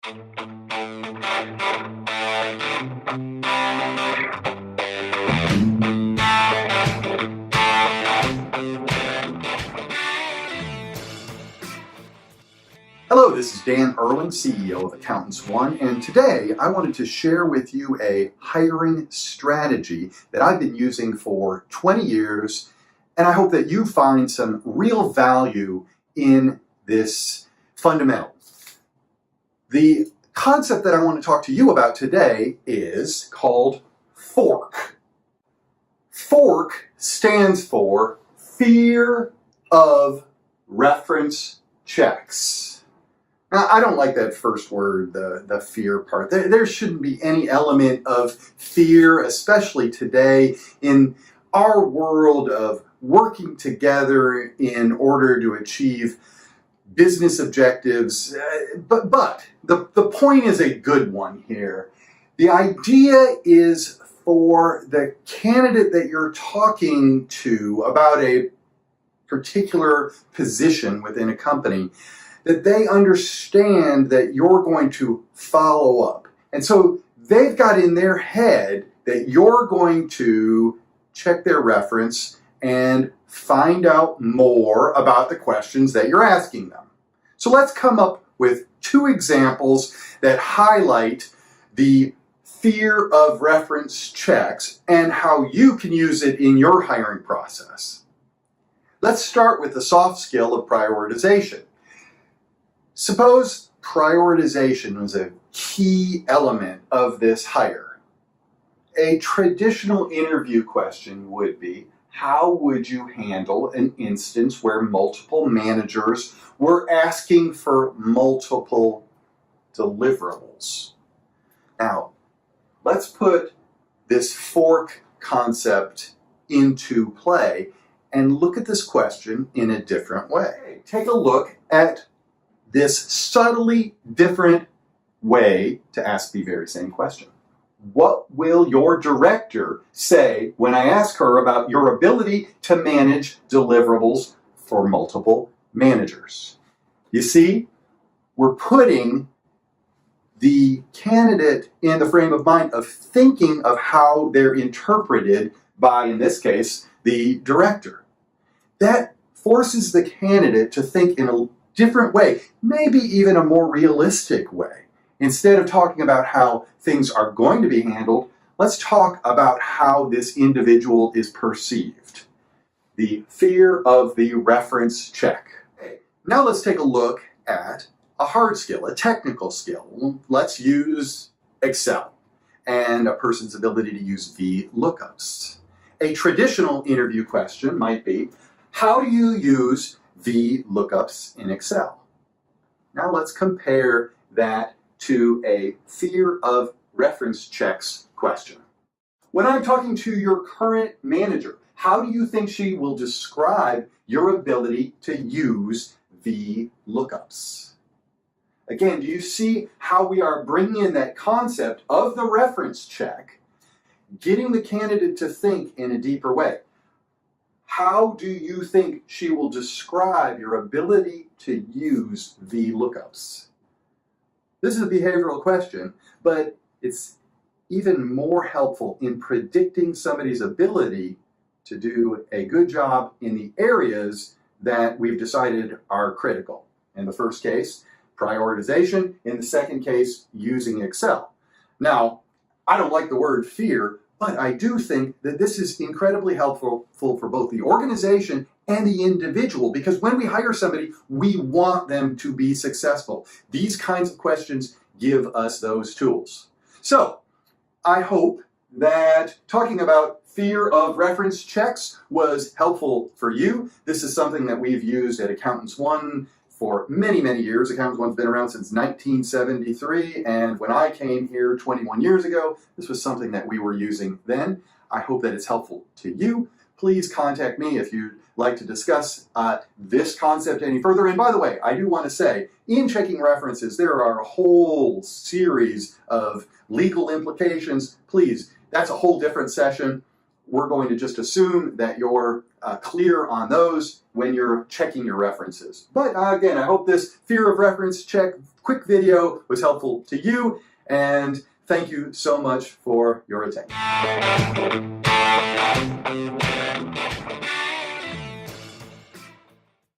Hello, this is Dan Irwin, CEO of Accountants One, and today I wanted to share with you a hiring strategy that I've been using for 20 years, and I hope that you find some real value in this fundamental. The concept that I want to talk to you about today is called FORC. FORC stands for Fear of Reference Checks. Now, I don't like that first word, the fear part. There shouldn't be any element of fear, especially today in our world of working together in order to achieve business objectives. But the point is a good one here. The idea is for the candidate that you're talking to about a particular position within a company, that they understand that you're going to follow up. And so they've got in their head that you're going to check their reference and find out more about the questions that you're asking them. So let's come up with two examples that highlight the fear of reference checks and how you can use it in your hiring process. Let's start with the soft skill of prioritization. Suppose prioritization was a key element of this hire. A traditional interview question would be, how would you handle an instance where multiple managers were asking for multiple deliverables? Now, let's put this FORC concept into play and look at this question in a different way. Take a look at this subtly different way to ask the very same question. What will your director say when I ask her about your ability to manage deliverables for multiple managers? You see, we're putting the candidate in the frame of mind of thinking of how they're interpreted by, in this case, the director. That forces the candidate to think in a different way, maybe even a more realistic way. Instead of talking about how things are going to be handled, let's talk about how this individual is perceived. The fear of the reference check. Now let's take a look at a hard skill, a technical skill. Let's use Excel and a person's ability to use VLOOKUPs. A traditional interview question might be, how do you use VLOOKUPs in Excel? Now let's compare that to a fear of reference checks question. When I'm talking to your current manager, how do you think she will describe your ability to use VLOOKUPs? Again, do you see how we are bringing in that concept of the reference check, getting the candidate to think in a deeper way? How do you think she will describe your ability to use VLOOKUPs? This is a behavioral question, but it's even more helpful in predicting somebody's ability to do a good job in the areas that we've decided are critical. In the first case, prioritization. In the second case, using Excel. Now, I don't like the word fear, but I do think that this is incredibly helpful for both the organization and the individual, because when we hire somebody, we want them to be successful. These kinds of questions give us those tools. So, I hope that talking about fear of reference checks was helpful for you. This is something that we've used at Accountants One for many, many years. Accountants One's been around since 1973, and when I came here 21 years ago, this was something that we were using then. I hope that it's helpful to you. Please contact me if you'd like to discuss this concept any further. And by the way, I do want to say, in checking references, there are a whole series of legal implications. Please, that's a whole different session. We're going to just assume that you're clear on those when you're checking your references. But again, I hope this fear of reference check quick video was helpful to you, and thank you so much for your attention.